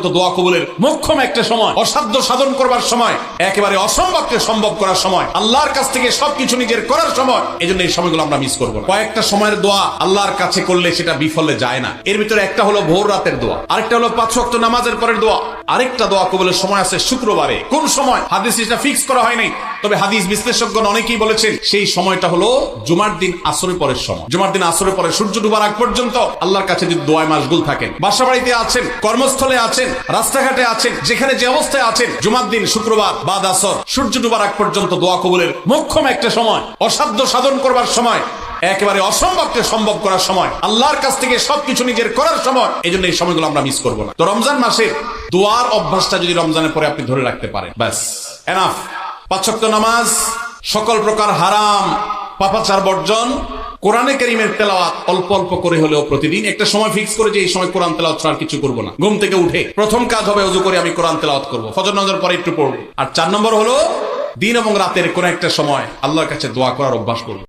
পর্যন্ত দোয়া কবুলের মোক্ষম একটা সময়, অসাধ্য সাধন করবার সময়, একেবারে অসম্ভবকে সম্ভব করার সময়, আল্লাহর কাছ থেকে সবকিছু নিজের করার সময়। এই জন্য এই সময়গুলো আমরা মিস করবো না। কয়েকটা সময়ের দোয়া আল্লাহর কাছে করলে সেটা বিফলে যায় না। এর ভিতরে একটা হলো ভোর রাতের দোয়া, আরেকটা হলো 5 ওয়াক্ত নামাজের পরের দোয়া, আরেকটা দোয়া কবুলের সময় আছে শুক্রবারে। কোন সময় হাদিস এটা ফিক্স করা হয় নাই, তবে হাদিস বিশ্লেষকগণ অনেকেই বলেছেন সেই সময়টা হলো জুমার দিন আসরের পরের সময়। জুমার দিন আসরের পরে সূর্য ডুবার আগ পর্যন্ত আল্লাহর কাছে যদি দোয়ায় মাশগুল থাকেন, বাসা বাড়িতে আছেন, কর্মস্থলে আছেন, রাস্তাঘাটে আছেন, যেখানে যে অবস্থায় আছেন, জুমার দিন শুক্রবার বাদ আসর সূর্য ডুবার আগ পর্যন্ত দোয়া কবুলের মোক্ষম একটা সময়, অসাধ্য সাধন করবার সময়, একেবারে অসম্ভবকে সম্ভব করার সময়, আল্লাহর কাছ থেকে সবকিছু নিজের করার সময়। এই জন্য এই সময়গুলো আমরা মিস করবো না। তো রমজান মাসে দোয়ার অভ্যাসটা যদি রমজানের পরে আপনি ধরে রাখতে পারেন, ব্যাস এনাফ। 5 ওয়াক্ত নামাজ, সকল প্রকার হারাম পাপাচার বর্জন, কোরআনে কারীমের তেলাওয়াত অল্প অল্প করে হলেও প্রতিদিন একটা সময় ফিক্স করে যে এই সময় কোরআন তেলাওয়াত ছাড়া কিছু করবো না। ঘুম থেকে উঠে প্রথম কাজ হবে ওযু করে আমি কোরআন তেলাওয়াত করবো, ফজর নামাজের পরে একটু পড়বো। আর 4 নম্বর হলো দিন এবং রাতের কোন একটা সময় আল্লাহর কাছে দোয়া করার অভ্যাস করবো।